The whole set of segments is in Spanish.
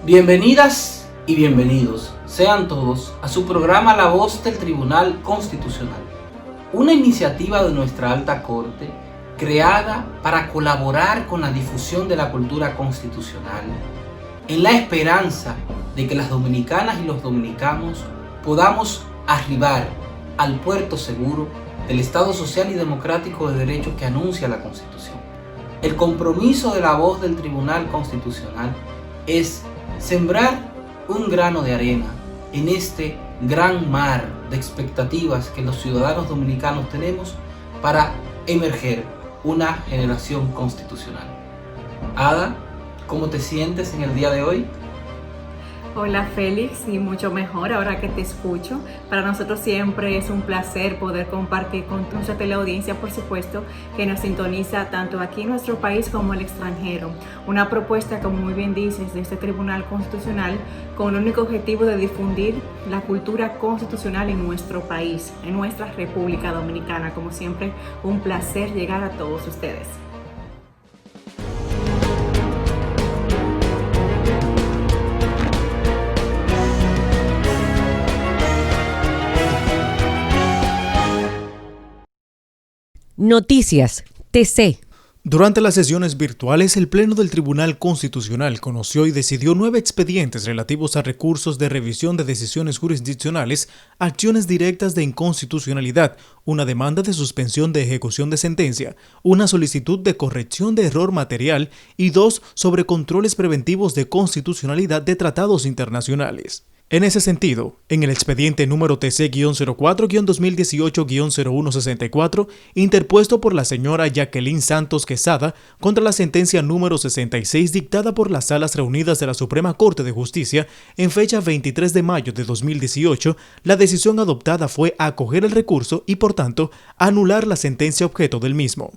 Bienvenidas y bienvenidos sean todos a su programa La Voz del Tribunal Constitucional, una iniciativa de nuestra Alta Corte creada para colaborar con la difusión de la cultura constitucional, en la esperanza de que las dominicanas y los dominicanos podamos arribar al puerto seguro del Estado social y democrático de derecho que anuncia la Constitución. El compromiso de la Voz del Tribunal Constitucional es sembrar un grano de arena en este gran mar de expectativas que los ciudadanos dominicanos tenemos para emerger una generación constitucional. Ada, ¿cómo te sientes en el día de hoy? Hola Félix, y mucho mejor ahora que te escucho. Para nosotros siempre es un placer poder compartir con nuestra teleaudiencia, por supuesto, que nos sintoniza tanto aquí en nuestro país como en el extranjero. Una propuesta, como muy bien dices, de este Tribunal Constitucional con el único objetivo de difundir la cultura constitucional en nuestro país, en nuestra República Dominicana. Como siempre, un placer llegar a todos ustedes. Noticias TC. Durante las sesiones virtuales, el Pleno del Tribunal Constitucional conoció y decidió 9 expedientes relativos a recursos de revisión de decisiones jurisdiccionales, acciones directas de inconstitucionalidad, una demanda de suspensión de ejecución de sentencia, una solicitud de corrección de error material y 2 sobre controles preventivos de constitucionalidad de tratados internacionales. En ese sentido, en el expediente número TC-04-2018-0164, interpuesto por la señora Jacqueline Santos Quesada contra la sentencia número 66 dictada por las Salas Reunidas de la Suprema Corte de Justicia en fecha 23 de mayo de 2018, la decisión adoptada fue acoger el recurso y, por tanto, anular la sentencia objeto del mismo.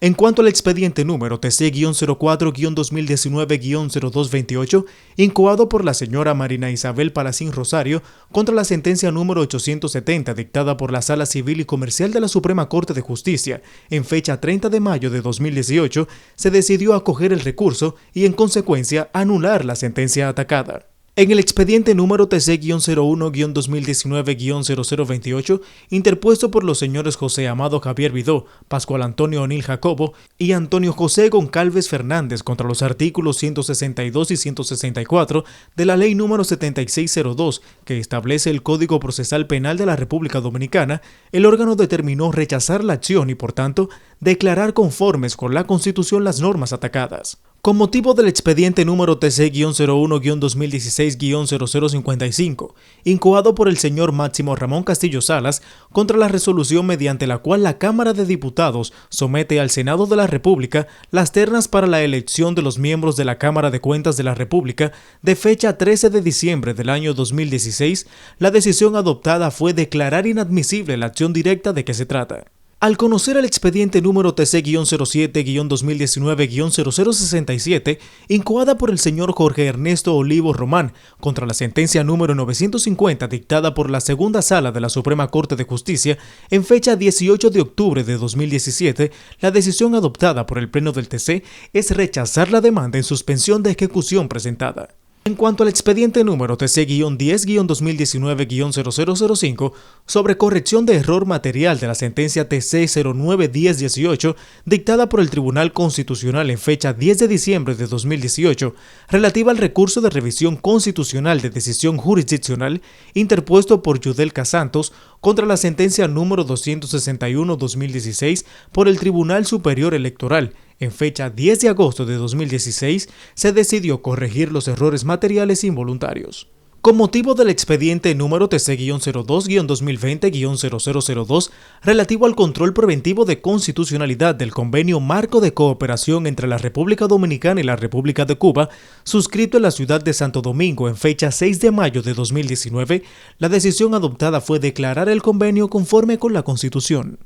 En cuanto al expediente número TC-04-2019-0228, incoado por la señora Marina Isabel Palacín Rosario contra la sentencia número 870 dictada por la Sala Civil y Comercial de la Suprema Corte de Justicia en fecha 30 de mayo de 2018, se decidió acoger el recurso y, en consecuencia, anular la sentencia atacada. En el expediente número TC-01-2019-0028, interpuesto por los señores José Amado Javier Vidó, Pascual Antonio O'Neill Jacobo y Antonio José Goncalves Fernández contra los artículos 162 y 164 de la Ley número 7602, que establece el Código Procesal Penal de la República Dominicana, el órgano determinó rechazar la acción y, por tanto, declarar conformes con la Constitución las normas atacadas. Con motivo del expediente número TC-01-2016-0055, incoado por el señor Máximo Ramón Castillo Salas contra la resolución mediante la cual la Cámara de Diputados somete al Senado de la República las ternas para la elección de los miembros de la Cámara de Cuentas de la República de fecha 13 de diciembre del año 2016, la decisión adoptada fue declarar inadmisible la acción directa de que se trata. Al conocer el expediente número TC-07-2019-0067, incoada por el señor Jorge Ernesto Olivo Román contra la sentencia número 950 dictada por la Segunda Sala de la Suprema Corte de Justicia en fecha 18 de octubre de 2017, la decisión adoptada por el Pleno del TC es rechazar la demanda en suspensión de ejecución presentada. En cuanto al expediente número TC-10-2019-0005 sobre corrección de error material de la sentencia TC-09-1018 dictada por el Tribunal Constitucional en fecha 10 de diciembre de 2018, relativa al recurso de revisión constitucional de decisión jurisdiccional interpuesto por Yudelka Santos contra la sentencia número 261-2016 por el Tribunal Superior Electoral, en fecha 10 de agosto de 2016, se decidió corregir los errores materiales involuntarios. Con motivo del expediente número TC-02-2020-0002 relativo al control preventivo de constitucionalidad del Convenio Marco de Cooperación entre la República Dominicana y la República de Cuba, suscrito en la ciudad de Santo Domingo en fecha 6 de mayo de 2019, la decisión adoptada fue declarar el convenio conforme con la Constitución.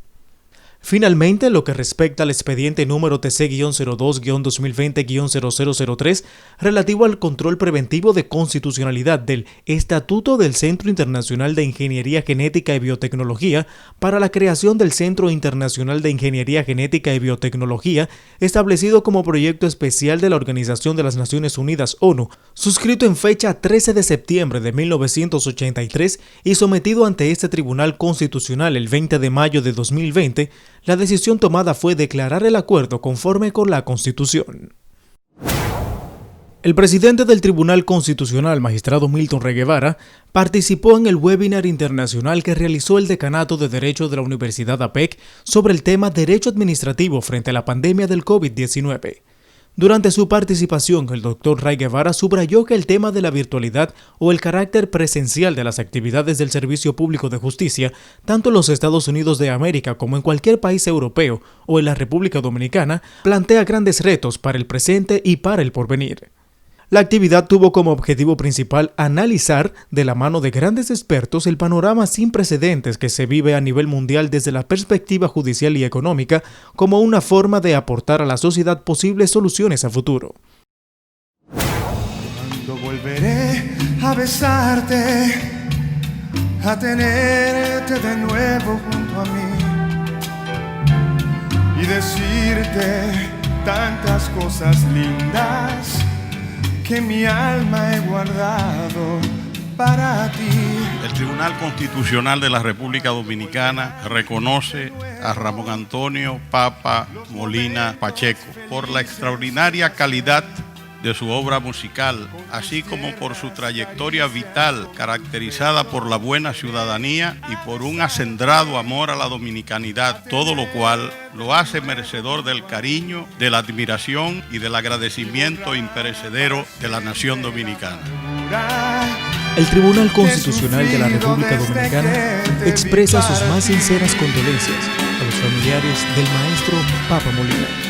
Finalmente, en lo que respecta al expediente número TC-02-2020-0003 relativo al control preventivo de constitucionalidad del Estatuto del Centro Internacional de Ingeniería Genética y Biotecnología para la creación del Centro Internacional de Ingeniería Genética y Biotecnología, establecido como proyecto especial de la Organización de las Naciones Unidas ONU, suscrito en fecha 13 de septiembre de 1983 y sometido ante este Tribunal Constitucional el 20 de mayo de 2020, la decisión tomada fue declarar el acuerdo conforme con la Constitución. El presidente del Tribunal Constitucional, magistrado Milton Rey Guevara, participó en el webinar internacional que realizó el Decanato de Derecho de la Universidad APEC sobre el tema Derecho Administrativo frente a la pandemia del COVID-19. Durante su participación, el doctor Rey Guevara subrayó que el tema de la virtualidad o el carácter presencial de las actividades del Servicio Público de Justicia, tanto en los Estados Unidos de América como en cualquier país europeo o en la República Dominicana, plantea grandes retos para el presente y para el porvenir. La actividad tuvo como objetivo principal analizar, de la mano de grandes expertos, el panorama sin precedentes que se vive a nivel mundial desde la perspectiva judicial y económica, como una forma de aportar a la sociedad posibles soluciones a futuro. Cuando volveré a besarte, a tenerte de nuevo junto a mí y decirte tantas cosas lindas que mi alma he guardado para ti. El Tribunal Constitucional de la República Dominicana reconoce a Ramón Antonio Papa Molina Pacheco por la extraordinaria calidad de su obra musical, así como por su trayectoria vital caracterizada por la buena ciudadanía y por un acendrado amor a la dominicanidad, todo lo cual lo hace merecedor del cariño, de la admiración y del agradecimiento imperecedero de la nación dominicana. El Tribunal Constitucional de la República Dominicana expresa sus más sinceras condolencias a los familiares del maestro Papa Molina.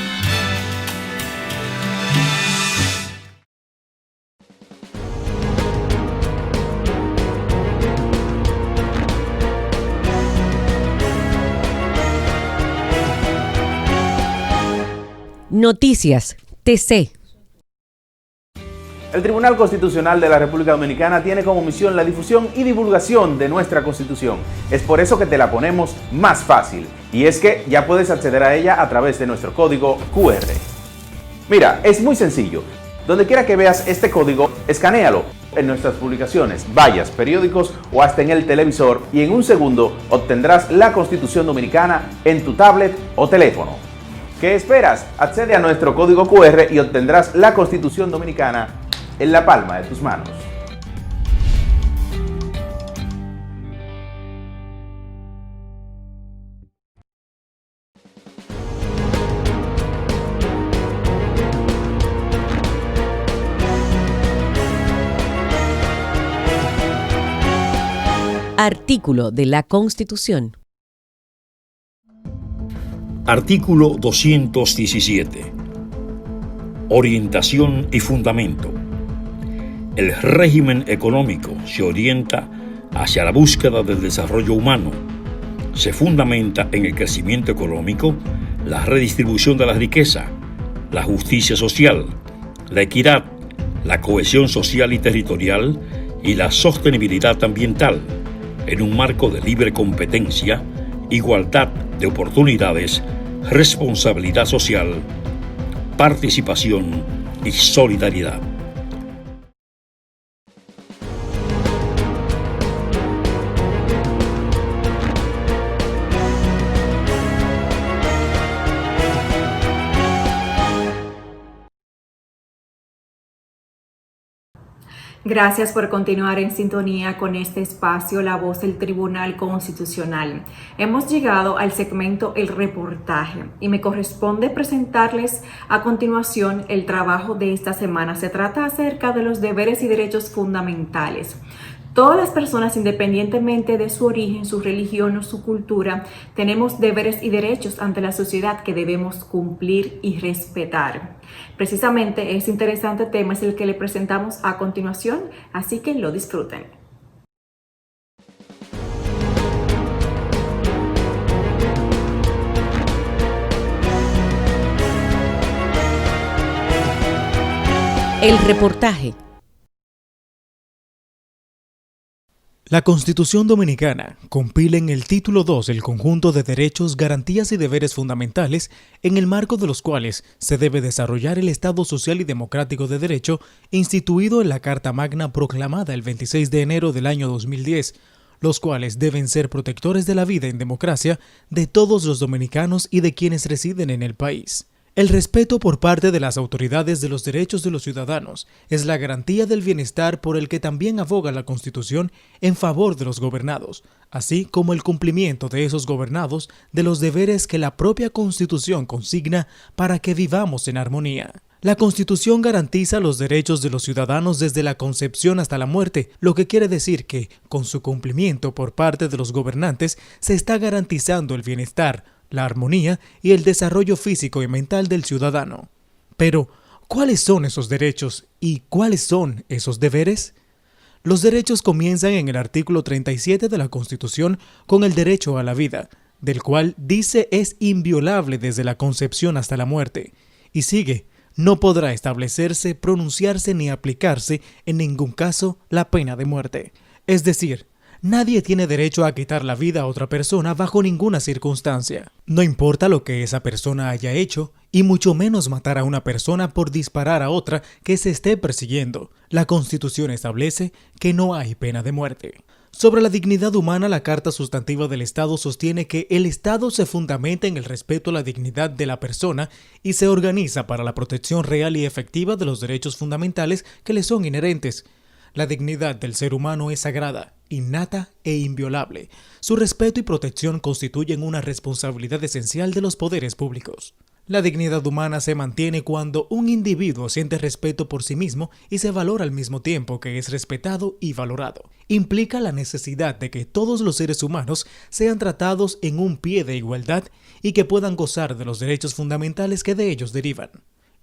Noticias TC. El Tribunal Constitucional de la República Dominicana tiene como misión la difusión y divulgación de nuestra Constitución. Es por eso que te la ponemos más fácil. Y es que ya puedes acceder a ella a través de nuestro código QR. Mira, es muy sencillo. Donde quiera que veas este código, escanéalo en nuestras publicaciones, vallas, periódicos o hasta en el televisor y en un segundo obtendrás la Constitución Dominicana en tu tablet o teléfono. ¿Qué esperas? Accede a nuestro código QR y obtendrás la Constitución Dominicana en la palma de tus manos. Artículo de la Constitución. Artículo 217. Orientación y fundamento. El régimen económico se orienta hacia la búsqueda del desarrollo humano. Se fundamenta en el crecimiento económico, la redistribución de la riqueza, la justicia social, la equidad, la cohesión social y territorial y la sostenibilidad ambiental, en un marco de libre competencia, igualdad de oportunidades, responsabilidad social, participación y solidaridad. Gracias por continuar en sintonía con este espacio, La Voz del Tribunal Constitucional. Hemos llegado al segmento El Reportaje y me corresponde presentarles a continuación el trabajo de esta semana. Se trata acerca de los deberes y derechos fundamentales. Todas las personas, independientemente de su origen, su religión o su cultura, tenemos deberes y derechos ante la sociedad que debemos cumplir y respetar. Precisamente ese interesante tema es el que le presentamos a continuación, así que lo disfruten. El reportaje. La Constitución Dominicana compila en el título 2 el conjunto de derechos, garantías y deberes fundamentales en el marco de los cuales se debe desarrollar el Estado social y democrático de derecho instituido en la Carta Magna proclamada el 26 de enero del año 2010, los cuales deben ser protectores de la vida en democracia de todos los dominicanos y de quienes residen en el país. El respeto por parte de las autoridades de los derechos de los ciudadanos es la garantía del bienestar por el que también aboga la Constitución en favor de los gobernados, así como el cumplimiento de esos gobernados de los deberes que la propia Constitución consigna para que vivamos en armonía. La Constitución garantiza los derechos de los ciudadanos desde la concepción hasta la muerte, lo que quiere decir que, con su cumplimiento por parte de los gobernantes, se está garantizando el bienestar, la armonía y el desarrollo físico y mental del ciudadano. Pero, ¿cuáles son esos derechos y cuáles son esos deberes? Los derechos comienzan en el artículo 37 de la Constitución con el derecho a la vida, del cual dice es inviolable desde la concepción hasta la muerte, y sigue, no podrá establecerse, pronunciarse ni aplicarse en ningún caso la pena de muerte. Es decir, nadie tiene derecho a quitar la vida a otra persona bajo ninguna circunstancia. No importa lo que esa persona haya hecho, y mucho menos matar a una persona por disparar a otra que se esté persiguiendo. La Constitución establece que no hay pena de muerte. Sobre la dignidad humana, la Carta Sustantiva del Estado sostiene que el Estado se fundamenta en el respeto a la dignidad de la persona y se organiza para la protección real y efectiva de los derechos fundamentales que le son inherentes. La dignidad del ser humano es sagrada, innata e inviolable. Su respeto y protección constituyen una responsabilidad esencial de los poderes públicos. La dignidad humana se mantiene cuando un individuo siente respeto por sí mismo y se valora al mismo tiempo que es respetado y valorado. Implica la necesidad de que todos los seres humanos sean tratados en un pie de igualdad y que puedan gozar de los derechos fundamentales que de ellos derivan.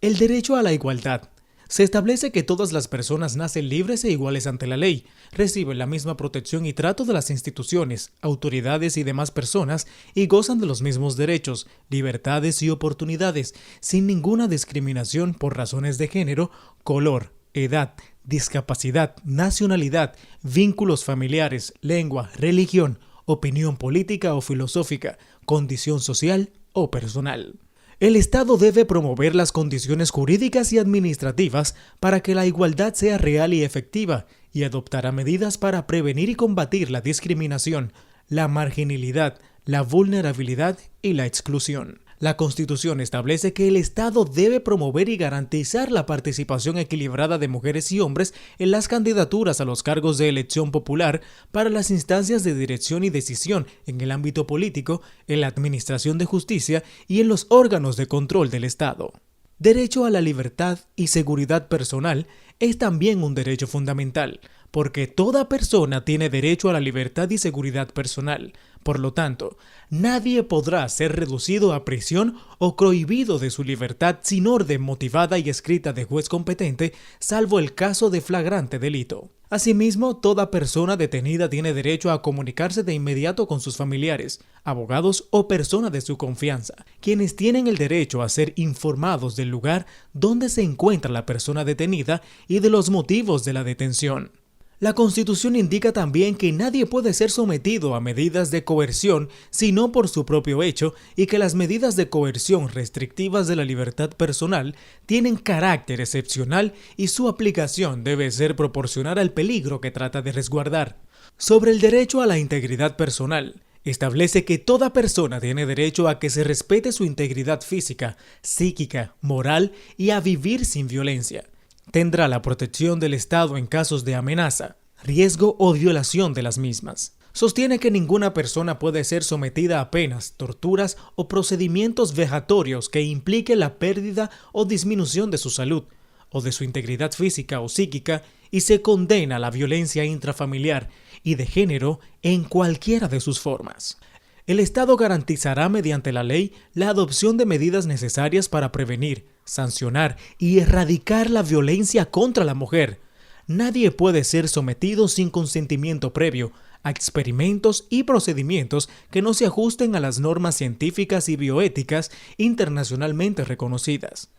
El derecho a la igualdad. Se establece que todas las personas nacen libres e iguales ante la ley, reciben la misma protección y trato de las instituciones, autoridades y demás personas y gozan de los mismos derechos, libertades y oportunidades, sin ninguna discriminación por razones de género, color, edad, discapacidad, nacionalidad, vínculos familiares, lengua, religión, opinión política o filosófica, condición social o personal. El Estado debe promover las condiciones jurídicas y administrativas para que la igualdad sea real y efectiva y adoptará medidas para prevenir y combatir la discriminación, la marginalidad, la vulnerabilidad y la exclusión. La Constitución establece que el Estado debe promover y garantizar la participación equilibrada de mujeres y hombres en las candidaturas a los cargos de elección popular para las instancias de dirección y decisión en el ámbito político, en la administración de justicia y en los órganos de control del Estado. Derecho a la libertad y seguridad personal es también un derecho fundamental, porque toda persona tiene derecho a la libertad y seguridad personal. Por lo tanto, nadie podrá ser reducido a prisión o prohibido de su libertad sin orden motivada y escrita de juez competente, salvo el caso de flagrante delito. Asimismo, toda persona detenida tiene derecho a comunicarse de inmediato con sus familiares, abogados o personas de su confianza, quienes tienen el derecho a ser informados del lugar donde se encuentra la persona detenida y de los motivos de la detención. La Constitución indica también que nadie puede ser sometido a medidas de coerción sino por su propio hecho y que las medidas de coerción restrictivas de la libertad personal tienen carácter excepcional y su aplicación debe ser proporcional al peligro que trata de resguardar. Sobre el derecho a la integridad personal, establece que toda persona tiene derecho a que se respete su integridad física, psíquica, moral y a vivir sin violencia. Tendrá la protección del Estado en casos de amenaza, riesgo o violación de las mismas. Sostiene que ninguna persona puede ser sometida a penas, torturas o procedimientos vejatorios que impliquen la pérdida o disminución de su salud o de su integridad física o psíquica y se condena a la violencia intrafamiliar y de género en cualquiera de sus formas. El Estado garantizará mediante la ley la adopción de medidas necesarias para prevenir, sancionar y erradicar la violencia contra la mujer. Nadie puede ser sometido sin consentimiento previo a experimentos y procedimientos que no se ajusten a las normas científicas y bioéticas internacionalmente reconocidas.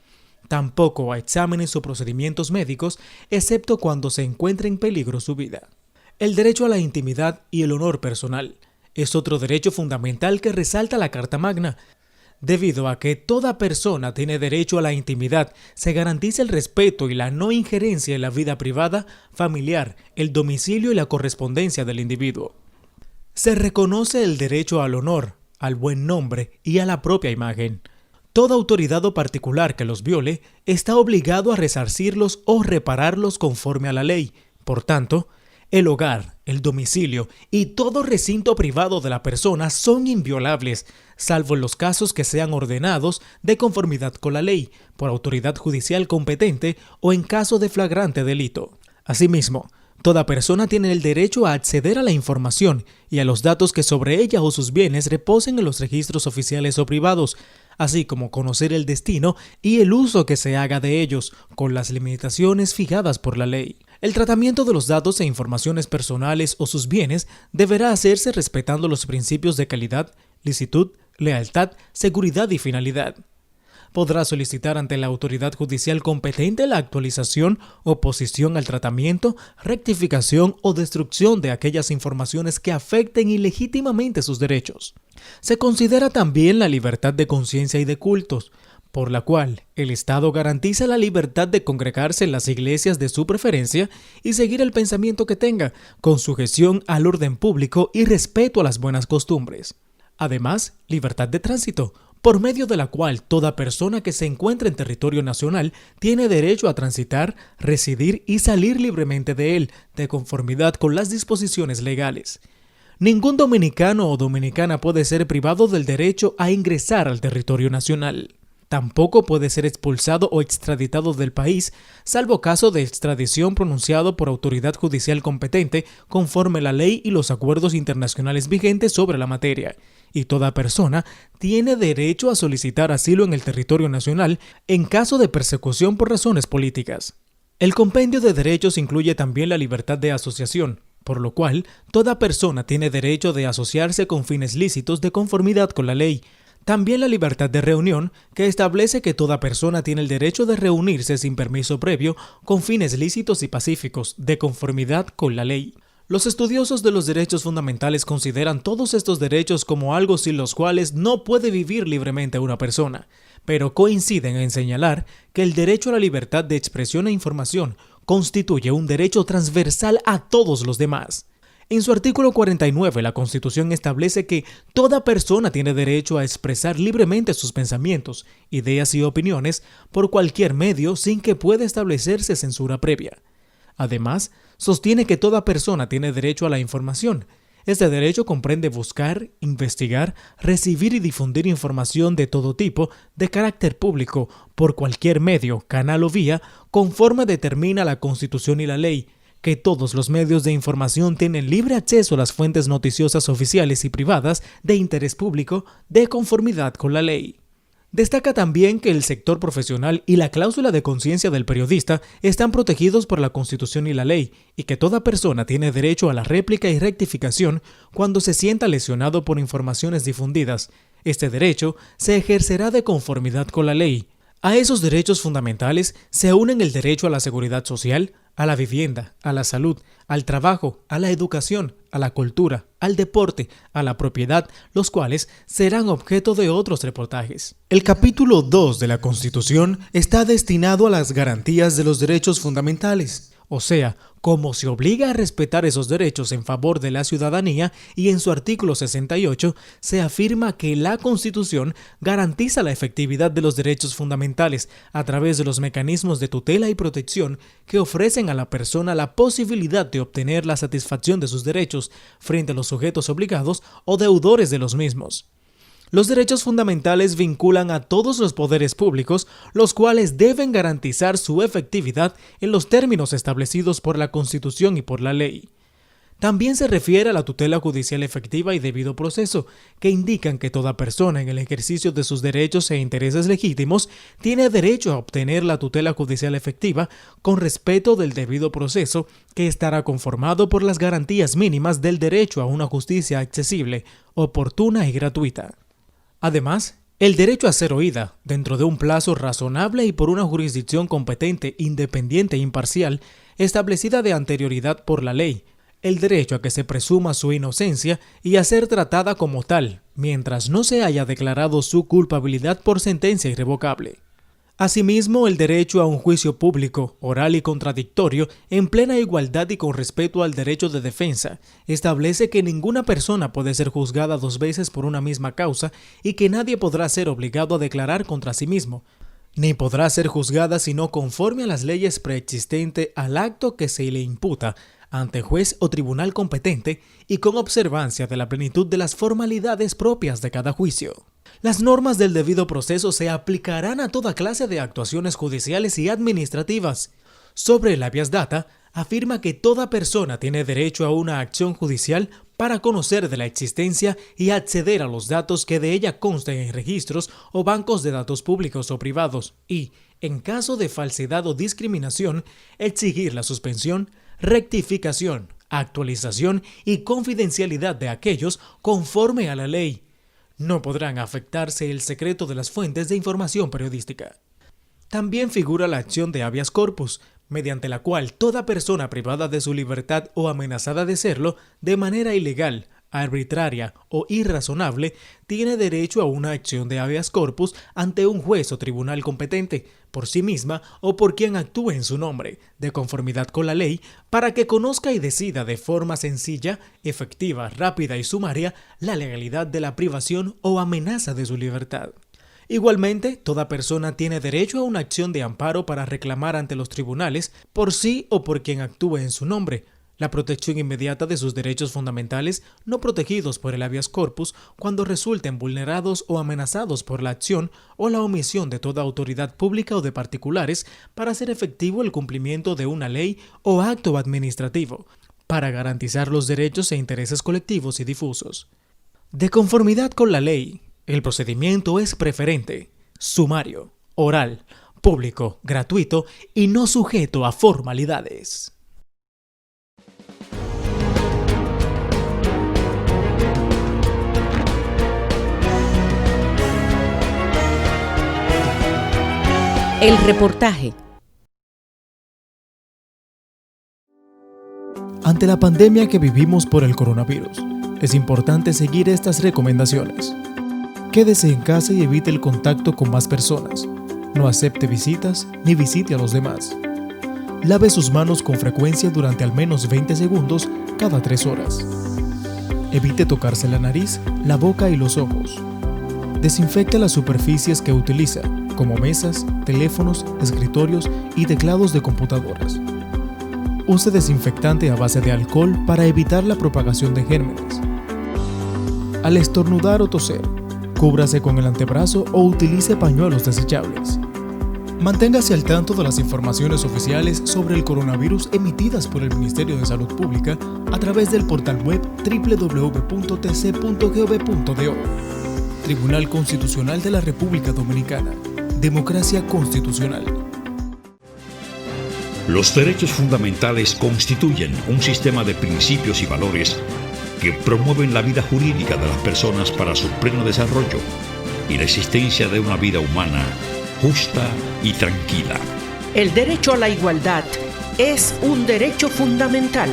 tampoco a exámenes o procedimientos médicos, excepto cuando se encuentre en peligro su vida. El derecho a la intimidad y el honor personal es otro derecho fundamental que resalta la Carta Magna. Debido a que toda persona tiene derecho a la intimidad, se garantiza el respeto y la no injerencia en la vida privada, familiar, el domicilio y la correspondencia del individuo. Se reconoce el derecho al honor, al buen nombre y a la propia imagen. Toda autoridad o particular que los viole está obligado a resarcirlos o repararlos conforme a la ley. Por tanto, el hogar, el domicilio y todo recinto privado de la persona son inviolables, salvo en los casos que sean ordenados de conformidad con la ley, por autoridad judicial competente o en caso de flagrante delito. Asimismo, toda persona tiene el derecho a acceder a la información y a los datos que sobre ella o sus bienes reposen en los registros oficiales o privados, así como conocer el destino y el uso que se haga de ellos, con las limitaciones fijadas por la ley. El tratamiento de los datos e informaciones personales o sus bienes deberá hacerse respetando los principios de calidad, licitud, lealtad, seguridad y finalidad. Podrá solicitar ante la autoridad judicial competente la actualización, oposición al tratamiento, rectificación o destrucción de aquellas informaciones que afecten ilegítimamente sus derechos. Se considera también la libertad de conciencia y de cultos, por la cual el Estado garantiza la libertad de congregarse en las iglesias de su preferencia y seguir el pensamiento que tenga, con sujeción al orden público y respeto a las buenas costumbres. Además, libertad de tránsito, por medio de la cual toda persona que se encuentre en territorio nacional tiene derecho a transitar, residir y salir libremente de él, de conformidad con las disposiciones legales. Ningún dominicano o dominicana puede ser privado del derecho a ingresar al territorio nacional. Tampoco puede ser expulsado o extraditado del país, salvo caso de extradición pronunciado por autoridad judicial competente conforme la ley y los acuerdos internacionales vigentes sobre la materia. Y toda persona tiene derecho a solicitar asilo en el territorio nacional en caso de persecución por razones políticas. El compendio de derechos incluye también la libertad de asociación, por lo cual toda persona tiene derecho de asociarse con fines lícitos de conformidad con la ley. También la libertad de reunión, que establece que toda persona tiene el derecho de reunirse sin permiso previo con fines lícitos y pacíficos, de conformidad con la ley. Los estudiosos de los derechos fundamentales consideran todos estos derechos como algo sin los cuales no puede vivir libremente una persona, pero coinciden en señalar que el derecho a la libertad de expresión e información constituye un derecho transversal a todos los demás. En su artículo 49, la Constitución establece que toda persona tiene derecho a expresar libremente sus pensamientos, ideas y opiniones por cualquier medio sin que pueda establecerse censura previa. Además, sostiene que toda persona tiene derecho a la información. Este derecho comprende buscar, investigar, recibir y difundir información de todo tipo, de carácter público, por cualquier medio, canal o vía, conforme determina la Constitución y la ley, que todos los medios de información tienen libre acceso a las fuentes noticiosas oficiales y privadas de interés público de conformidad con la ley. Destaca también que el sector profesional y la cláusula de conciencia del periodista están protegidos por la Constitución y la ley, y que toda persona tiene derecho a la réplica y rectificación cuando se sienta lesionado por informaciones difundidas. Este derecho se ejercerá de conformidad con la ley. A esos derechos fundamentales se unen el derecho a la seguridad social, a la vivienda, a la salud, al trabajo, a la educación, a la cultura, al deporte, a la propiedad, los cuales serán objeto de otros reportajes. El capítulo 2 de la Constitución está destinado a las garantías de los derechos fundamentales, o sea, cómo se obliga a respetar esos derechos en favor de la ciudadanía, y en su artículo 68 se afirma que la Constitución garantiza la efectividad de los derechos fundamentales a través de los mecanismos de tutela y protección que ofrecen a la persona la posibilidad de obtener la satisfacción de sus derechos frente a los sujetos obligados o deudores de los mismos. Los derechos fundamentales vinculan a todos los poderes públicos, los cuales deben garantizar su efectividad en los términos establecidos por la Constitución y por la ley. También se refiere a la tutela judicial efectiva y debido proceso, que indican que toda persona en el ejercicio de sus derechos e intereses legítimos tiene derecho a obtener la tutela judicial efectiva con respeto del debido proceso, que estará conformado por las garantías mínimas del derecho a una justicia accesible, oportuna y gratuita. Además, El derecho a ser oída, dentro de un plazo razonable y por una jurisdicción competente, independiente e imparcial, establecida de anterioridad por la ley. El derecho a que se presuma su inocencia y a ser tratada como tal, mientras no se haya declarado su culpabilidad por sentencia irrevocable. Asimismo, el derecho a un juicio público, oral y contradictorio, en plena igualdad y con respeto al derecho de defensa, establece que ninguna persona puede ser juzgada 2 veces por una misma causa y que nadie podrá ser obligado a declarar contra sí mismo, ni podrá ser juzgada sino conforme a las leyes preexistentes al acto que se le imputa ante juez o tribunal competente y con observancia de la plenitud de las formalidades propias de cada juicio. Las normas del debido proceso se aplicarán a toda clase de actuaciones judiciales y administrativas. Sobre el habeas data, afirma que toda persona tiene derecho a una acción judicial para conocer de la existencia y acceder a los datos que de ella consten en registros o bancos de datos públicos o privados y, en caso de falsedad o discriminación, exigir la suspensión, rectificación, actualización y confidencialidad de aquellos conforme a la ley. No podrán afectarse el secreto de las fuentes de información periodística. También figura la acción de habeas corpus, mediante la cual toda persona privada de su libertad o amenazada de serlo de manera ilegal, arbitraria o irrazonable tiene derecho a una acción de habeas corpus ante un juez o tribunal competente, por sí misma o por quien actúe en su nombre, de conformidad con la ley, para que conozca y decida de forma sencilla, efectiva, rápida y sumaria la legalidad de la privación o amenaza de su libertad. Igualmente, toda persona tiene derecho a una acción de amparo para reclamar ante los tribunales, por sí o por quien actúe en su nombre, la protección inmediata de sus derechos fundamentales no protegidos por el habeas corpus cuando resulten vulnerados o amenazados por la acción o la omisión de toda autoridad pública o de particulares para hacer efectivo el cumplimiento de una ley o acto administrativo, para garantizar los derechos e intereses colectivos y difusos. De conformidad con la ley, el procedimiento es preferente, sumario, oral, público, gratuito y no sujeto a formalidades. El reportaje. Ante la pandemia que vivimos por el coronavirus, es importante seguir estas recomendaciones. Quédese en casa y evite el contacto con más personas. No acepte visitas ni visite a los demás. Lave sus manos con frecuencia durante al menos 20 segundos cada 3 horas. Evite tocarse la nariz, la boca y los ojos. Desinfecte las superficies que utiliza, como mesas, teléfonos, escritorios y teclados de computadoras. Use desinfectante a base de alcohol para evitar la propagación de gérmenes. Al estornudar o toser, cúbrase con el antebrazo o utilice pañuelos desechables. Manténgase al tanto de las informaciones oficiales sobre el coronavirus emitidas por el Ministerio de Salud Pública a través del portal web www.tc.gov.do. Tribunal Constitucional de la República Dominicana. Democracia constitucional. Los derechos fundamentales constituyen un sistema de principios y valores que promueven la vida jurídica de las personas para su pleno desarrollo y la existencia de una vida humana justa y tranquila. El derecho a la igualdad es un derecho fundamental.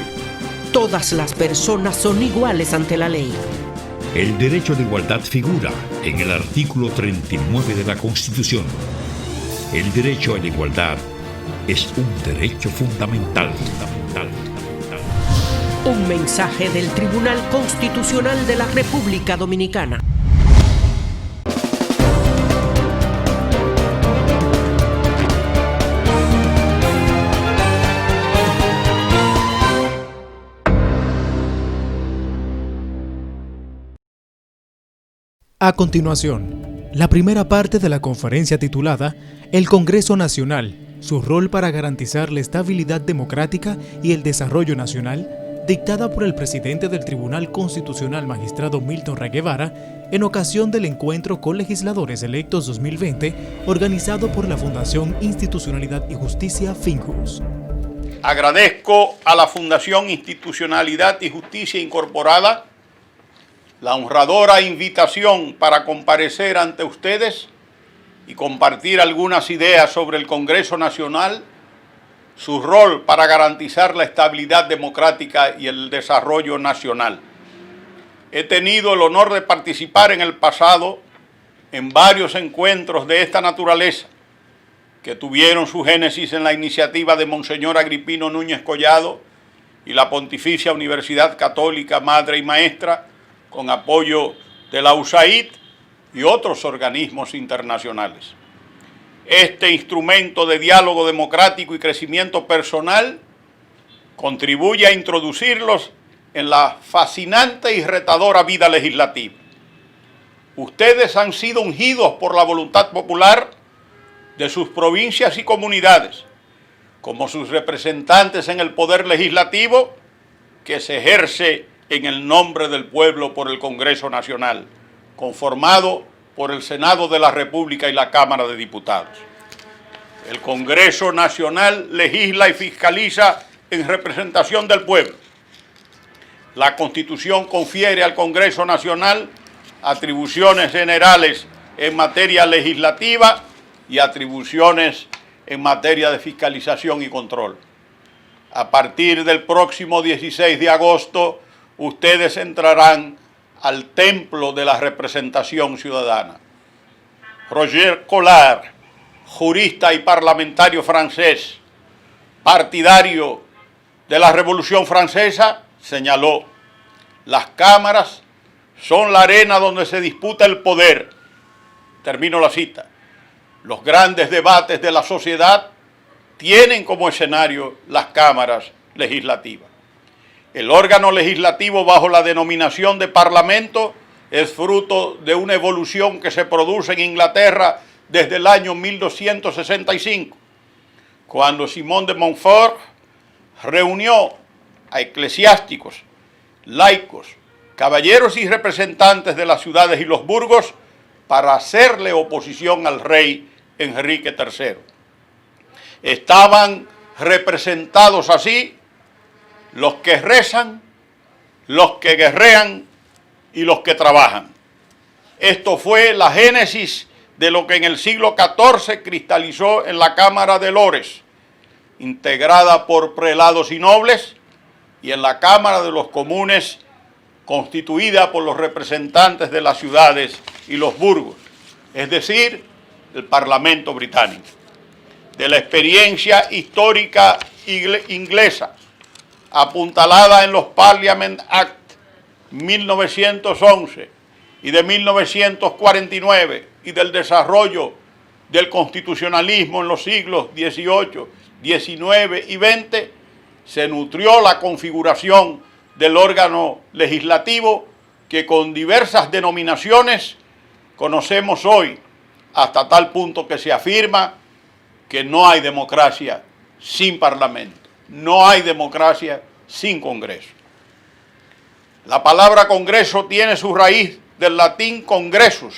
Todas las personas son iguales ante la ley. El derecho de igualdad figura en el artículo 39 de la Constitución. El derecho a la igualdad es un derecho fundamental. Un mensaje del Tribunal Constitucional de la República Dominicana. A continuación, la primera parte de la conferencia titulada El Congreso Nacional, su rol para garantizar la estabilidad democrática y el desarrollo nacional, dictada por el presidente del Tribunal Constitucional, magistrado Milton Ray Guevara, en ocasión del encuentro con legisladores electos 2020, organizado por la Fundación Institucionalidad y Justicia FINJUS. Agradezco a la Fundación Institucionalidad y Justicia Incorporada la honradora invitación para comparecer ante ustedes y compartir algunas ideas sobre el Congreso Nacional, su rol para garantizar la estabilidad democrática y el desarrollo nacional. He tenido el honor de participar en el pasado en varios encuentros de esta naturaleza, que tuvieron su génesis en la iniciativa de Monseñor Agripino Núñez Collado y la Pontificia Universidad Católica Madre y Maestra, con apoyo de la USAID y otros organismos internacionales. Este instrumento de diálogo democrático y crecimiento personal contribuye a introducirlos en la fascinante y retadora vida legislativa. Ustedes han sido ungidos por la voluntad popular de sus provincias y comunidades, como sus representantes en el Poder Legislativo, que se ejerce en el nombre del pueblo por el Congreso Nacional, conformado por el Senado de la República y la Cámara de Diputados. El Congreso Nacional legisla y fiscaliza en representación del pueblo. La Constitución confiere al Congreso Nacional atribuciones generales en materia legislativa y atribuciones en materia de fiscalización y control. A partir del próximo 16 de agosto, ustedes entrarán al templo de la representación ciudadana. Roger Collard, jurista y parlamentario francés, partidario de la Revolución Francesa, señaló: las cámaras son la arena donde se disputa el poder. Termino la cita. Los grandes debates de la sociedad tienen como escenario las cámaras legislativas. El órgano legislativo, bajo la denominación de Parlamento, es fruto de una evolución que se produce en Inglaterra desde el año 1265, cuando Simón de Montfort reunió a eclesiásticos, laicos, caballeros y representantes de las ciudades y los burgos para hacerle oposición al rey Enrique III. Estaban representados así los que rezan, los que guerrean y los que trabajan. Esto fue la génesis de lo que en el siglo XIV cristalizó en la Cámara de Lores, integrada por prelados y nobles, y en la Cámara de los Comunes, constituida por los representantes de las ciudades y los burgos, es decir, el Parlamento británico. De la experiencia histórica inglesa, apuntalada en los Parliament Act 1911 y de 1949, y del desarrollo del constitucionalismo en los siglos XVIII, XIX y XX, se nutrió la configuración del órgano legislativo que con diversas denominaciones conocemos hoy, hasta tal punto que se afirma que no hay democracia sin Parlamento, no hay democracia sin Congreso. La palabra Congreso tiene su raíz del latín congressus,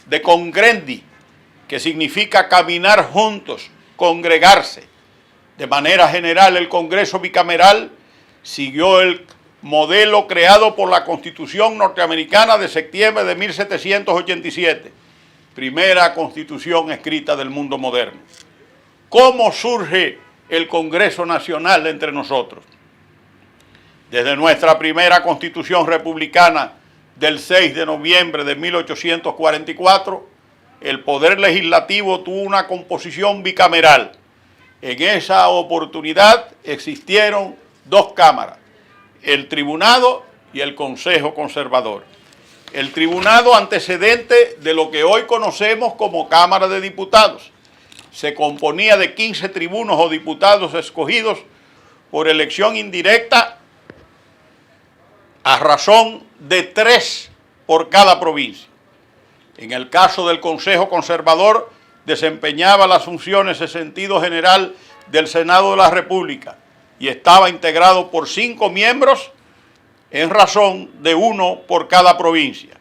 de congrendi, que significa caminar juntos, congregarse. De manera general, el Congreso bicameral siguió el modelo creado por la Constitución norteamericana de septiembre de 1787, primera constitución escrita del mundo moderno. ¿Cómo surge el Congreso Nacional entre nosotros? Desde nuestra primera Constitución republicana del 6 de noviembre de 1844, el Poder Legislativo tuvo una composición bicameral. En esa oportunidad existieron dos cámaras, el Tribunado y el Consejo Conservador. El Tribunado, antecedente de lo que hoy conocemos como Cámara de Diputados, se componía de 15 tribunos o diputados escogidos por elección indirecta a razón de 3 por cada provincia. En el caso del Consejo Conservador, desempeñaba las funciones en sentido general del Senado de la República y estaba integrado por 5 miembros en razón de 1 por cada provincia.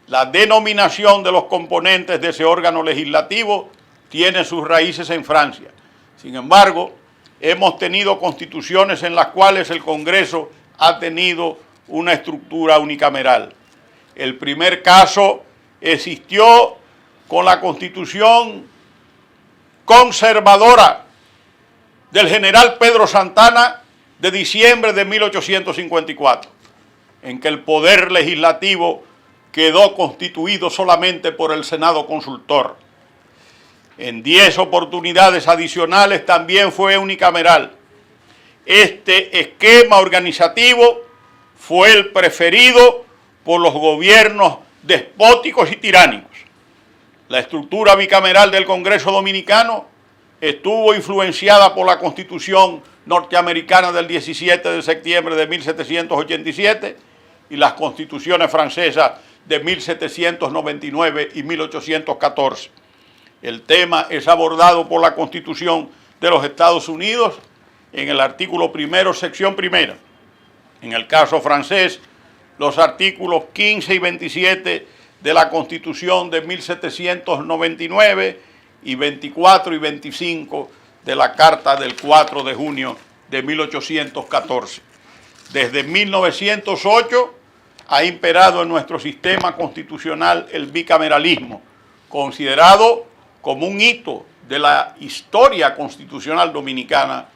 La denominación de los componentes de ese órgano legislativo tiene sus raíces en Francia. Sin embargo, hemos tenido constituciones en las cuales el Congreso ha tenido una estructura unicameral. El primer caso existió con la Constitución conservadora del general Pedro Santana de diciembre de 1854, en que el poder legislativo quedó constituido solamente por el Senado Consultor. En 10 oportunidades adicionales también fue unicameral. Este esquema organizativo fue el preferido por los gobiernos despóticos y tiránicos. La estructura bicameral del Congreso Dominicano estuvo influenciada por la Constitución norteamericana del 17 de septiembre de 1787 y las constituciones francesas de 1799 y 1814. El tema es abordado por la Constitución de los Estados Unidos en el artículo primero, sección primera. En el caso francés, los artículos 15 y 27 de la Constitución de 1799 y 24 y 25 de la Carta del 4 de junio de 1814. Desde 1908 ha imperado en nuestro sistema constitucional el bicameralismo, considerado como un hito de la historia constitucional dominicana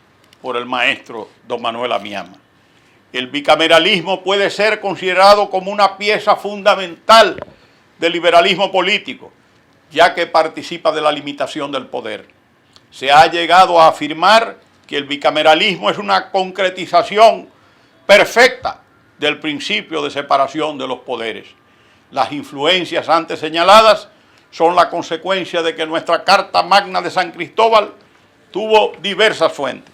por el maestro don Manuel Amiama. El bicameralismo puede ser considerado como una pieza fundamental del liberalismo político, ya que participa de la limitación del poder. Se ha llegado a afirmar que el bicameralismo es una concretización perfecta del principio de separación de los poderes. Las influencias antes señaladas son la consecuencia de que nuestra Carta Magna de San Cristóbal tuvo diversas fuentes.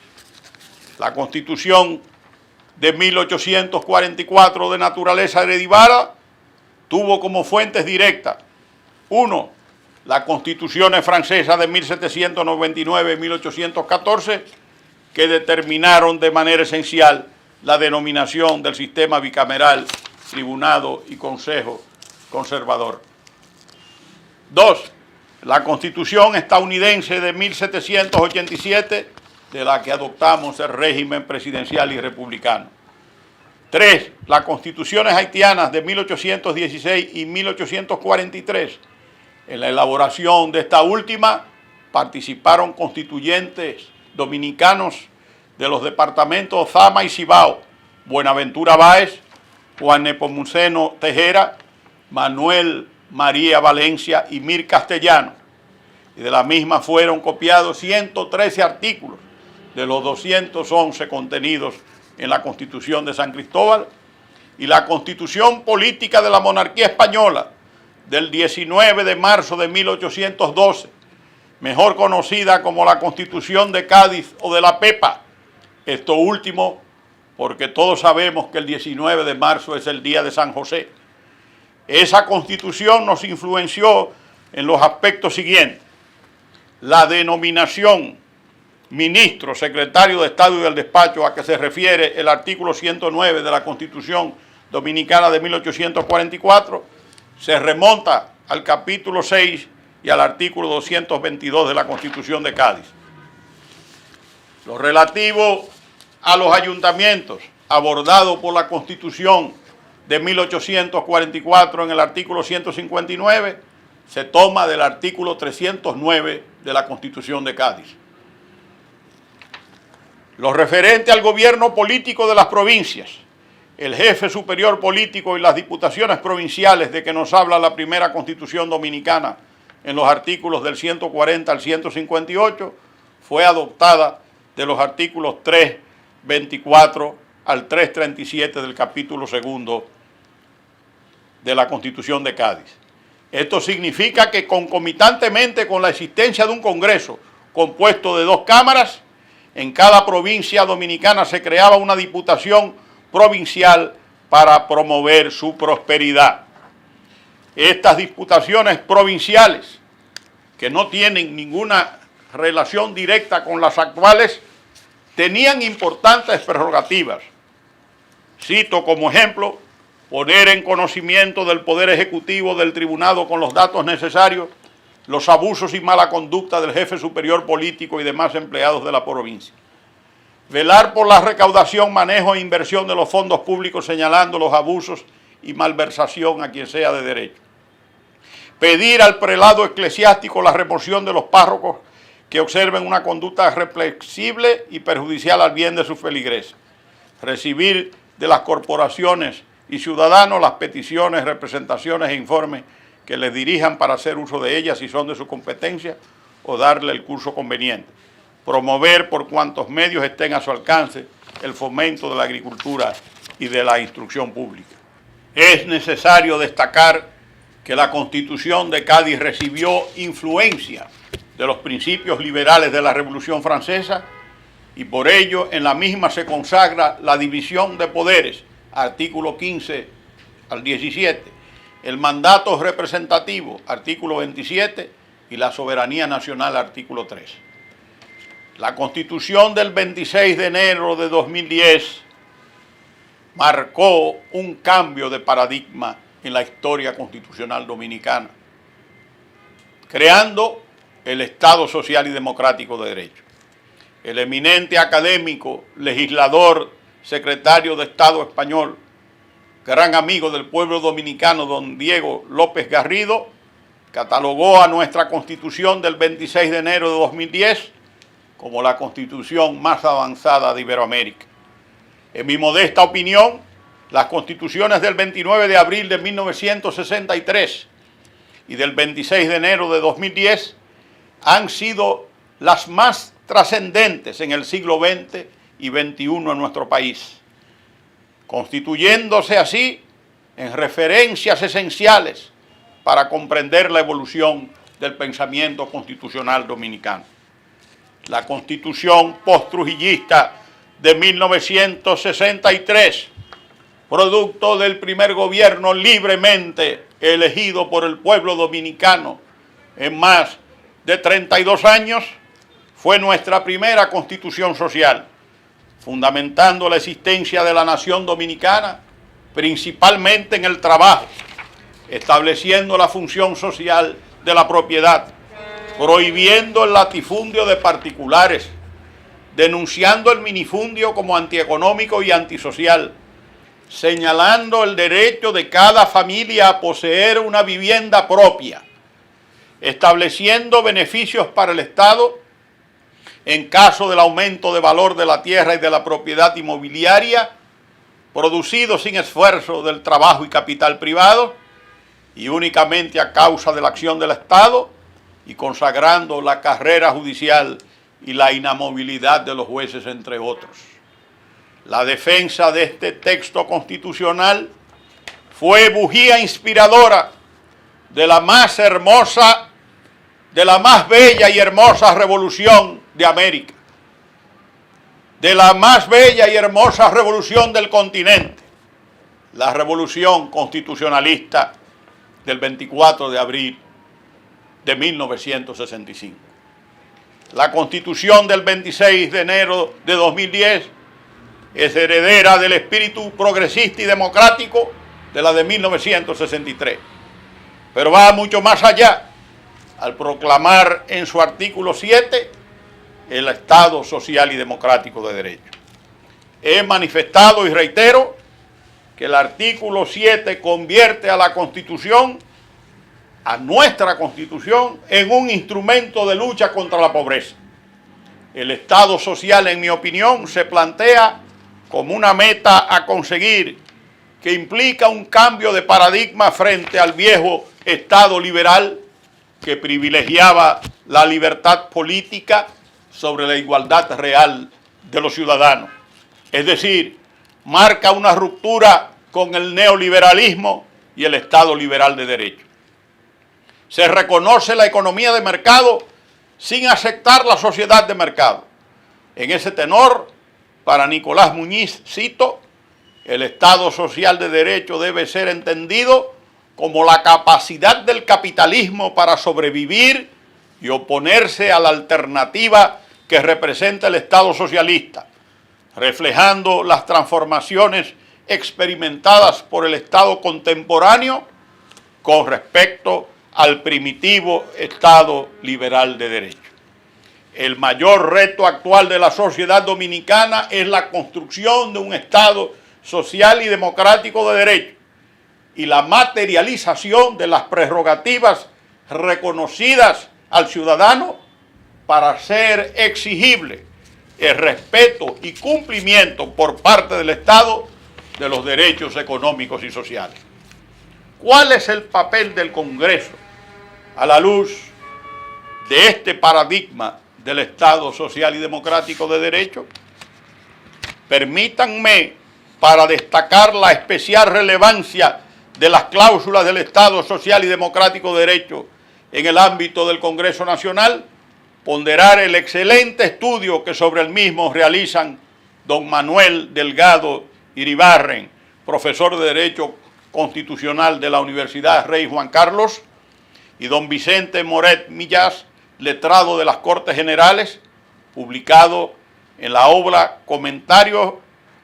La Constitución de 1844 de naturaleza hereditaria tuvo como fuentes directas: 1. Las constituciones francesas de 1799 y 1814, que determinaron de manera esencial la denominación del sistema bicameral, tribunado y consejo conservador. 2. La Constitución estadounidense de 1787, de la que adoptamos el régimen presidencial y republicano. 3. Las constituciones haitianas de 1816 y 1843. En la elaboración de esta última participaron constituyentes dominicanos de los departamentos Zama y Cibao, Buenaventura Báez, Juan Nepomuceno Tejera, Manuel María Valencia y Mir Castellano. Y de la misma fueron copiados 113 artículos de los 211 contenidos en la Constitución de San Cristóbal y la Constitución Política de la Monarquía Española del 19 de marzo de 1812, mejor conocida como la Constitución de Cádiz o de la Pepa. Esto último porque todos sabemos que el 19 de marzo es el día de San José. Esa Constitución nos influenció en los aspectos siguientes: la denominación ministro, secretario de Estado y del despacho a que se refiere el artículo 109 de la Constitución Dominicana de 1844, se remonta al capítulo 6 y al artículo 222 de la Constitución de Cádiz. Lo relativo a los ayuntamientos, abordado por la Constitución de 1844 en el artículo 159, se toma del artículo 309 de la Constitución de Cádiz. Lo referente al gobierno político de las provincias, el jefe superior político y las diputaciones provinciales de que nos habla la primera Constitución dominicana en los artículos del 140 al 158, fue adoptada de los artículos 324 al 337 del capítulo 2 de la Constitución de Cádiz. Esto significa que concomitantemente con la existencia de un Congreso compuesto de 2 cámaras, en cada provincia dominicana se creaba una diputación provincial para promover su prosperidad. Estas diputaciones provinciales, que no tienen ninguna relación directa con las actuales, tenían importantes prerrogativas. Cito como ejemplo: poner en conocimiento del Poder Ejecutivo del Tribunado con los datos necesarios los abusos y mala conducta del jefe superior político y demás empleados de la provincia. Velar por la recaudación, manejo e inversión de los fondos públicos, señalando los abusos y malversación a quien sea de derecho. Pedir al prelado eclesiástico la remoción de los párrocos que observen una conducta reflexible y perjudicial al bien de sus feligreses. Recibir de las corporaciones y ciudadanos las peticiones, representaciones e informes que les dirijan para hacer uso de ellas si son de su competencia o darle el curso conveniente. Promover por cuantos medios estén a su alcance el fomento de la agricultura y de la instrucción pública. Es necesario destacar que la Constitución de Cádiz recibió influencia de los principios liberales de la Revolución Francesa y por ello en la misma se consagra la división de poderes, artículo 15 al 17, el mandato representativo, artículo 27, y la soberanía nacional, artículo 3. La Constitución del 26 de enero de 2010 marcó un cambio de paradigma en la historia constitucional dominicana, creando el Estado Social y Democrático de Derecho. El eminente académico, legislador, secretario de Estado español, gran amigo del pueblo dominicano, don Diego López Garrido, catalogó a nuestra Constitución del 26 de enero de 2010 como la Constitución más avanzada de Iberoamérica. En mi modesta opinión, las constituciones del 29 de abril de 1963 y del 26 de enero de 2010 han sido las más trascendentes en el siglo XX y XXI en nuestro país, constituyéndose así en referencias esenciales para comprender la evolución del pensamiento constitucional dominicano. La Constitución post-trujillista de 1963, producto del primer gobierno libremente elegido por el pueblo dominicano en más de 32 años, fue nuestra primera constitución social, fundamentando la existencia de la nación dominicana principalmente en el trabajo, estableciendo la función social de la propiedad, prohibiendo el latifundio de particulares, denunciando el minifundio como antieconómico y antisocial, señalando el derecho de cada familia a poseer una vivienda propia, estableciendo beneficios para el Estado en caso del aumento de valor de la tierra y de la propiedad inmobiliaria, producido sin esfuerzo del trabajo y capital privado, y únicamente a causa de la acción del Estado, y consagrando la carrera judicial y la inamovilidad de los jueces, entre otros. La defensa de este texto constitucional fue bujía inspiradora de la más hermosa, de la más bella y hermosa revolución de América, de la más bella y hermosa revolución del continente, la revolución constitucionalista del 24 de abril de 1965. La Constitución del 26 de enero de 2010 es heredera del espíritu progresista y democrático de la de 1963, pero va mucho más allá al proclamar en su artículo 7 el Estado Social y Democrático de Derecho. He manifestado y reitero que el artículo 7 convierte a la Constitución, a nuestra Constitución, en un instrumento de lucha contra la pobreza. El Estado social, en mi opinión, se plantea como una meta a conseguir que implica un cambio de paradigma frente al viejo Estado liberal que privilegiaba la libertad política sobre la igualdad real de los ciudadanos. Es decir, marca una ruptura con el neoliberalismo y el Estado liberal de derecho. Se reconoce la economía de mercado sin aceptar la sociedad de mercado. En ese tenor, para Nicolás Muñiz, cito, el Estado social de derecho debe ser entendido como la capacidad del capitalismo para sobrevivir y oponerse a la alternativa que representa el Estado socialista, reflejando las transformaciones experimentadas por el Estado contemporáneo con respecto al primitivo Estado liberal de derecho. El mayor reto actual de la sociedad dominicana es la construcción de un Estado social y democrático de derecho, y la materialización de las prerrogativas reconocidas al ciudadano para ser exigible el respeto y cumplimiento por parte del Estado de los derechos económicos y sociales. ¿Cuál es el papel del Congreso a la luz de este paradigma del Estado social y democrático de derecho? Permítanme, para destacar la especial relevancia de las cláusulas del Estado social y democrático de derecho en el ámbito del Congreso Nacional, ponderar el excelente estudio que sobre el mismo realizan don Manuel Delgado Iribarren, profesor de Derecho Constitucional de la Universidad Rey Juan Carlos, y don Vicente Moret Millás, letrado de las Cortes Generales, publicado en la obra Comentarios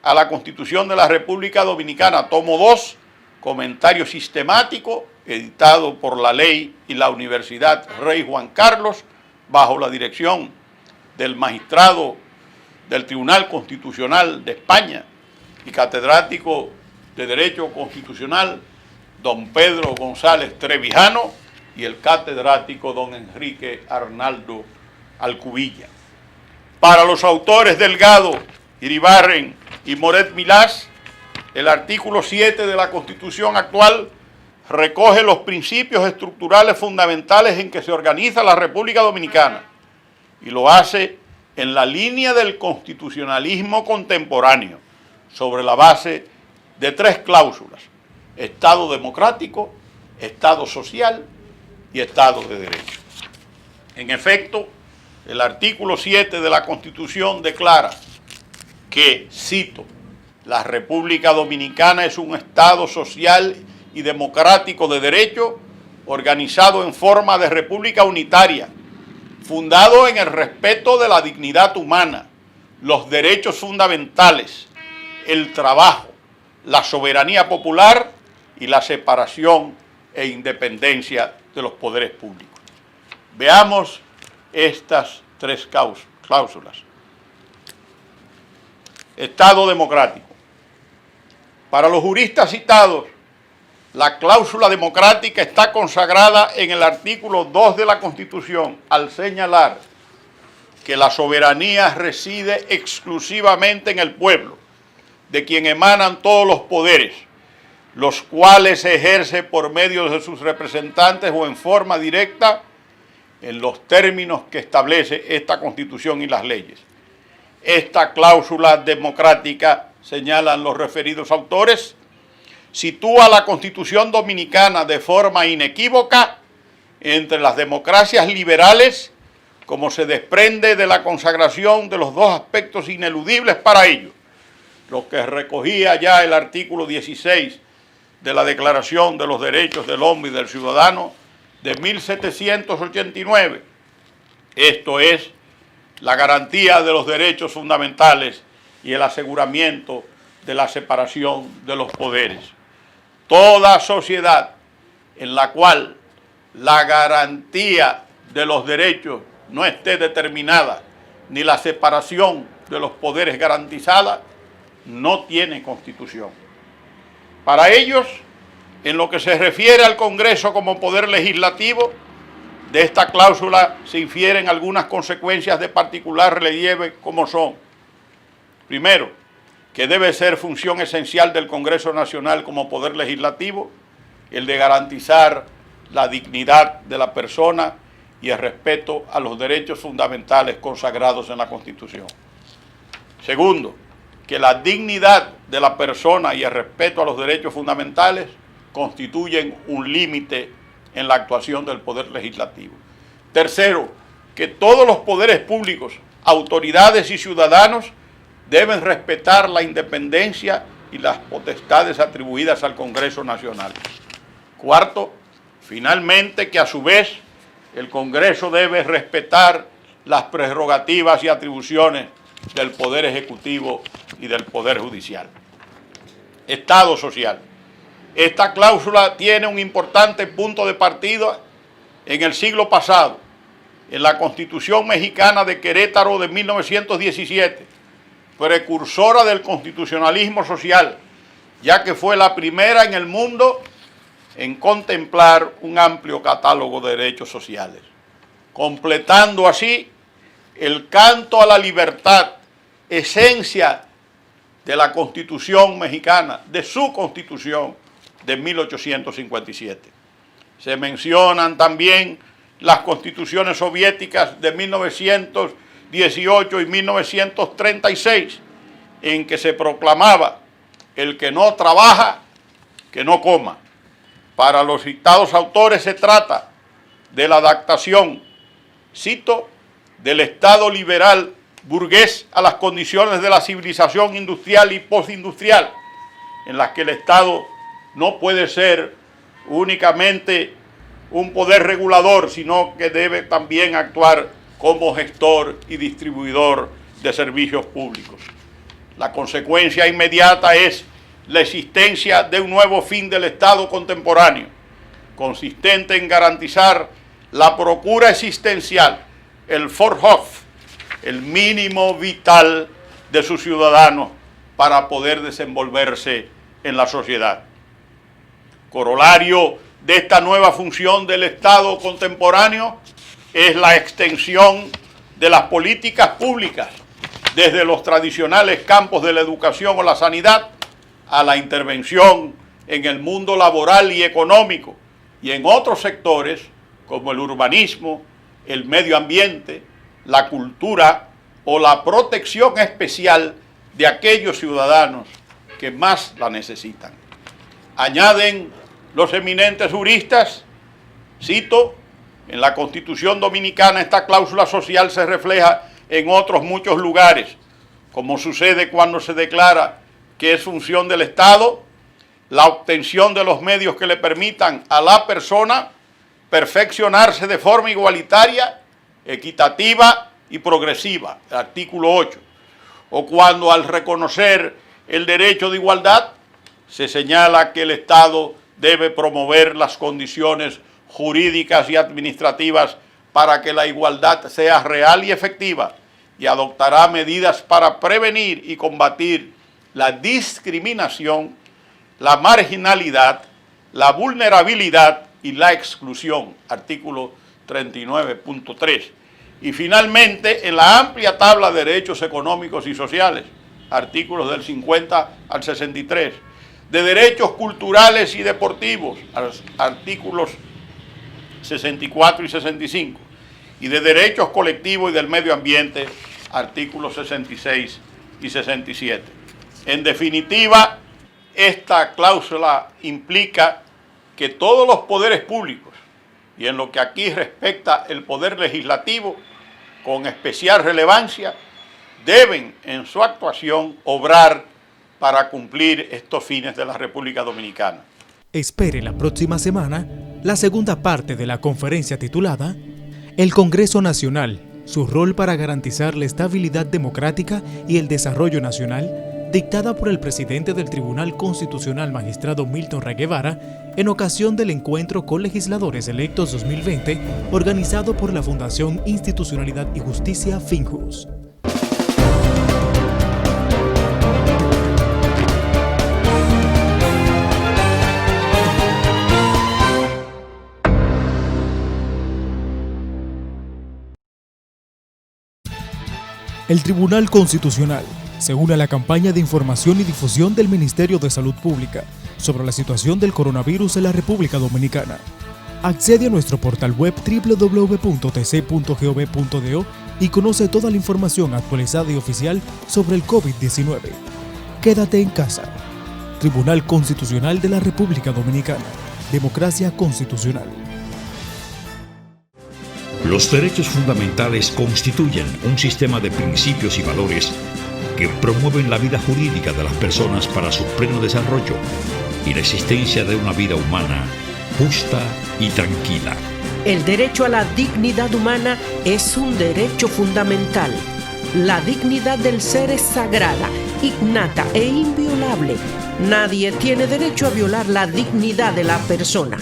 a la Constitución de la República Dominicana, tomo 2, comentario sistemático, editado por la Ley y la Universidad Rey Juan Carlos, bajo la dirección del magistrado del Tribunal Constitucional de España y catedrático de Derecho Constitucional, don Pedro González Trevijano, y el catedrático don Enrique Arnaldo Alcubilla. Para los autores Delgado, Iribarren y Moret Millás, el artículo 7 de la Constitución actual recoge los principios estructurales fundamentales en que se organiza la República Dominicana y lo hace en la línea del constitucionalismo contemporáneo, sobre la base de 3 cláusulas: Estado democrático, Estado social y Estado de Derecho. En efecto, el artículo 7 de la Constitución declara que, cito, la República Dominicana es un Estado social y democrático de derecho, organizado en forma de república unitaria, fundado en el respeto de la dignidad humana, los derechos fundamentales, el trabajo, la soberanía popular y la separación e independencia de los poderes públicos. Veamos estas 3 cláusulas. Estado democrático. Para los juristas citados, la cláusula democrática está consagrada en el artículo 2 de la Constitución, al señalar que la soberanía reside exclusivamente en el pueblo, de quien emanan todos los poderes, los cuales se ejerce por medio de sus representantes o en forma directa en los términos que establece esta Constitución y las leyes. Esta cláusula democrática, señalan los referidos autores, sitúa la Constitución Dominicana de forma inequívoca entre las democracias liberales, como se desprende de la consagración de los 2 aspectos ineludibles para ello, lo que recogía ya el artículo 16 de la Declaración de los Derechos del Hombre y del Ciudadano de 1789, esto es, la garantía de los derechos fundamentales y el aseguramiento de la separación de los poderes. Toda sociedad en la cual la garantía de los derechos no esté determinada, ni la separación de los poderes garantizada, no tiene constitución. Para ellos, en lo que se refiere al Congreso como poder legislativo, de esta cláusula se infieren algunas consecuencias de particular relieve, como son: primero, que debe ser función esencial del Congreso Nacional como poder legislativo el de garantizar la dignidad de la persona y el respeto a los derechos fundamentales consagrados en la Constitución. Segundo, que la dignidad de la persona y el respeto a los derechos fundamentales constituyen un límite en la actuación del Poder Legislativo. Tercero, que todos los poderes públicos, autoridades y ciudadanos deben respetar la independencia y las potestades atribuidas al Congreso Nacional. Cuarto, finalmente, que a su vez el Congreso debe respetar las prerrogativas y atribuciones del Poder Ejecutivo y del Poder Judicial. Estado social. Esta cláusula tiene un importante punto de partida en el siglo pasado, en la Constitución Mexicana de Querétaro de 1917, precursora del constitucionalismo social, ya que fue la primera en el mundo en contemplar un amplio catálogo de derechos sociales, completando así el canto a la libertad, esencia de la Constitución mexicana, de su Constitución de 1857. Se mencionan también las constituciones soviéticas de 1918 y 1936, en que se proclamaba: el que no trabaja, que no coma. Para los citados autores se trata de la adaptación, cito, del Estado liberal burgués a las condiciones de la civilización industrial y postindustrial, en las que el Estado no puede ser únicamente un poder regulador, sino que debe también actuar como gestor y distribuidor de servicios públicos. La consecuencia inmediata es la existencia de un nuevo fin del Estado contemporáneo, consistente en garantizar la procura existencial, el Vorhof, el mínimo vital de sus ciudadanos para poder desenvolverse en la sociedad. Corolario de esta nueva función del Estado contemporáneo es la extensión de las políticas públicas desde los tradicionales campos de la educación o la sanidad a la intervención en el mundo laboral y económico y en otros sectores como el urbanismo, el medio ambiente, la cultura o la protección especial de aquellos ciudadanos que más la necesitan. Añaden los eminentes juristas, cito, en la Constitución Dominicana esta cláusula social se refleja en otros muchos lugares, como sucede cuando se declara que es función del Estado la obtención de los medios que le permitan a la persona perfeccionarse de forma igualitaria, equitativa y progresiva, el artículo 8, o cuando al reconocer el derecho de igualdad se señala que el Estado debe promover las condiciones jurídicas y administrativas para que la igualdad sea real y efectiva y adoptará medidas para prevenir y combatir la discriminación, la marginalidad, la vulnerabilidad y la exclusión, artículo 39.3. Y finalmente, en la amplia tabla de derechos económicos y sociales, artículos del 50 al 63, de derechos culturales y deportivos, artículos 64 y 65, y de derechos colectivos y del medio ambiente, artículos 66 y 67. En definitiva, esta cláusula implica que todos los poderes públicos, y en lo que aquí respecta el poder legislativo, con especial relevancia, deben en su actuación obrar para cumplir estos fines de la República Dominicana. Espere la próxima semana la segunda parte de la conferencia titulada El Congreso Nacional, su rol para garantizar la estabilidad democrática y el desarrollo nacional, dictada por el presidente del Tribunal Constitucional, magistrado Milton Ray Guevara, en ocasión del encuentro con legisladores electos 2020, organizado por la Fundación Institucionalidad y Justicia FINJUS. El Tribunal Constitucional se une a la campaña de información y difusión del Ministerio de Salud Pública sobre la situación del coronavirus en la República Dominicana. Accede a nuestro portal web www.tc.gov.do y conoce toda la información actualizada y oficial sobre el COVID-19. Quédate en casa. Tribunal Constitucional de la República Dominicana. Democracia constitucional. Los derechos fundamentales constituyen un sistema de principios y valores que promueven la vida jurídica de las personas para su pleno desarrollo y la existencia de una vida humana justa y tranquila. El derecho a la dignidad humana es un derecho fundamental. La dignidad del ser es sagrada, innata e inviolable. Nadie tiene derecho a violar la dignidad de la persona.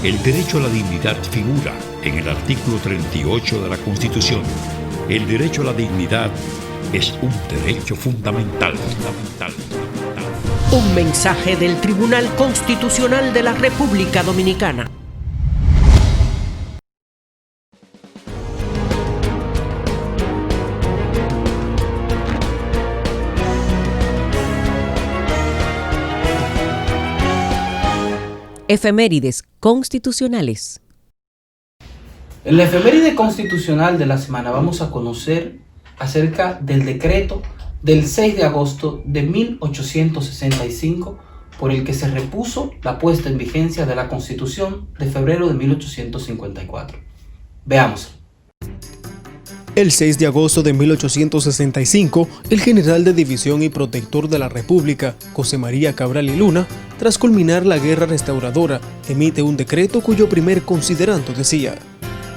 El derecho a la dignidad figura en el artículo 38 de la Constitución. El derecho a la dignidad es un derecho fundamental. Un mensaje del Tribunal Constitucional de la República Dominicana. Efemérides constitucionales. En la efeméride constitucional de la semana vamos a conocer acerca del decreto del 6 de agosto de 1865 por el que se repuso la puesta en vigencia de la Constitución de febrero de 1854. Veamos. El 6 de agosto de 1865, el general de división y protector de la República, José María Cabral y Luna, tras culminar la Guerra Restauradora, emite un decreto cuyo primer considerando decía: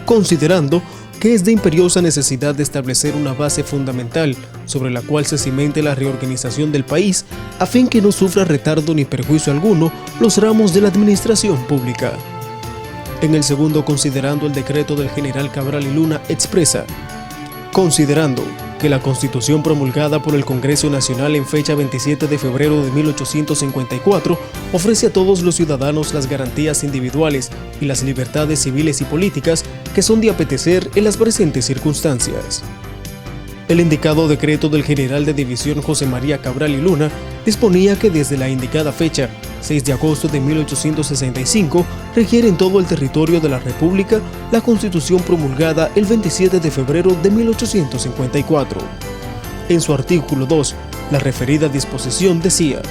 considerando que es de imperiosa necesidad de establecer una base fundamental sobre la cual se cimente la reorganización del país, a fin que no sufra retardo ni perjuicio alguno los ramos de la administración pública. En el segundo considerando, el decreto del general Cabral y Luna expresa: considerando que la Constitución promulgada por el Congreso Nacional en fecha 27 de febrero de 1854 ofrece a todos los ciudadanos las garantías individuales y las libertades civiles y políticas que son de apetecer en las presentes circunstancias. El indicado decreto del general de división José María Cabral y Luna disponía que desde la indicada fecha, 6 de agosto de 1865, regiera en todo el territorio de la República la Constitución promulgada el 27 de febrero de 1854. En su artículo 2, la referida disposición decía: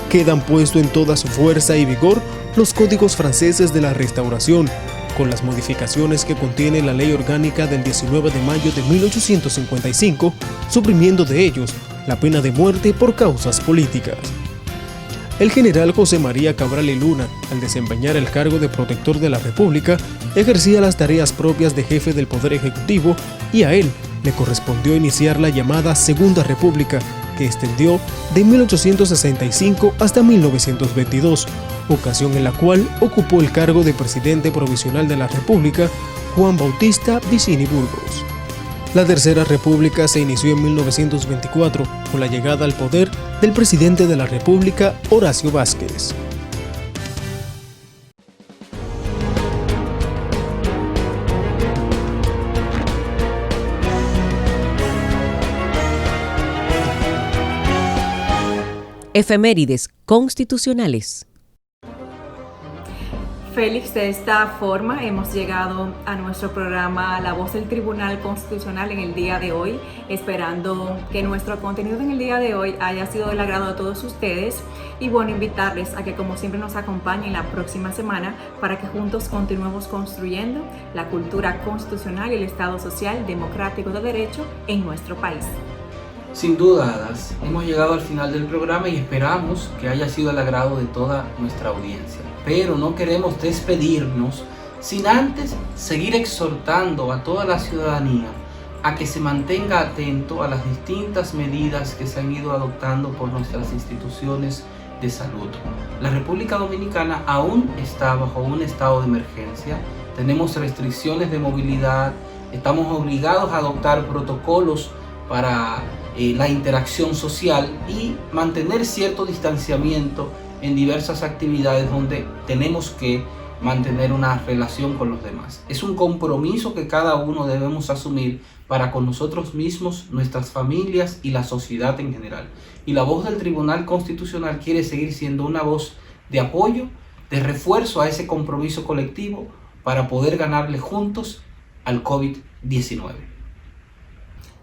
quedan puestos en toda su fuerza y vigor los códigos franceses de la Restauración, con las modificaciones que contiene la Ley Orgánica del 19 de mayo de 1855, suprimiendo de ellos la pena de muerte por causas políticas. El general José María Cabral y Luna, al desempeñar el cargo de protector de la República, ejercía las tareas propias de jefe del Poder Ejecutivo y a él le correspondió iniciar la llamada Segunda República, que extendió de 1865 hasta 1922, ocasión en la cual ocupó el cargo de presidente provisional de la República Juan Bautista Vicini Burgos. La Tercera República se inició en 1924 con la llegada al poder del presidente de la República, Horacio Vázquez. Efemérides constitucionales. Félix, de esta forma hemos llegado a nuestro programa La Voz del Tribunal Constitucional en el día de hoy, esperando que nuestro contenido en el día de hoy haya sido del agrado de todos ustedes y bueno, invitarles a que como siempre nos acompañen la próxima semana para que juntos continuemos construyendo la cultura constitucional y el Estado social democrático de derecho en nuestro país. Sin dudas, hemos llegado al final del programa y esperamos que haya sido el agrado de toda nuestra audiencia. Pero no queremos despedirnos sin antes seguir exhortando a toda la ciudadanía a que se mantenga atento a las distintas medidas que se han ido adoptando por nuestras instituciones de salud. La República Dominicana aún está bajo un estado de emergencia, tenemos restricciones de movilidad, estamos obligados a adoptar protocolos para la interacción social y mantener cierto distanciamiento en diversas actividades donde tenemos que mantener una relación con los demás. Es un compromiso que cada uno debemos asumir para con nosotros mismos, nuestras familias y la sociedad en general. Y la voz del Tribunal Constitucional quiere seguir siendo una voz de apoyo, de refuerzo a ese compromiso colectivo para poder ganarle juntos al COVID-19.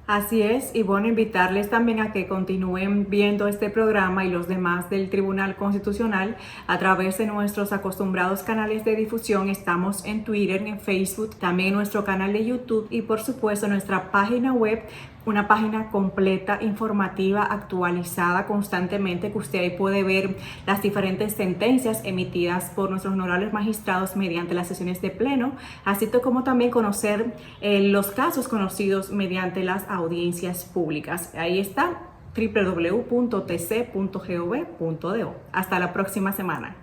Así es, y bueno, invitarles también a que continúen viendo este programa y los demás del Tribunal Constitucional a través de nuestros acostumbrados canales de difusión. Estamos en Twitter, en Facebook, también en nuestro canal de YouTube y por supuesto nuestra página web, una página completa, informativa, actualizada constantemente, que usted ahí puede ver las diferentes sentencias emitidas por nuestros honorables magistrados mediante las sesiones de pleno, así como también conocer los casos conocidos mediante las audiencias públicas. Ahí está www.tc.gov.do. Hasta la próxima semana.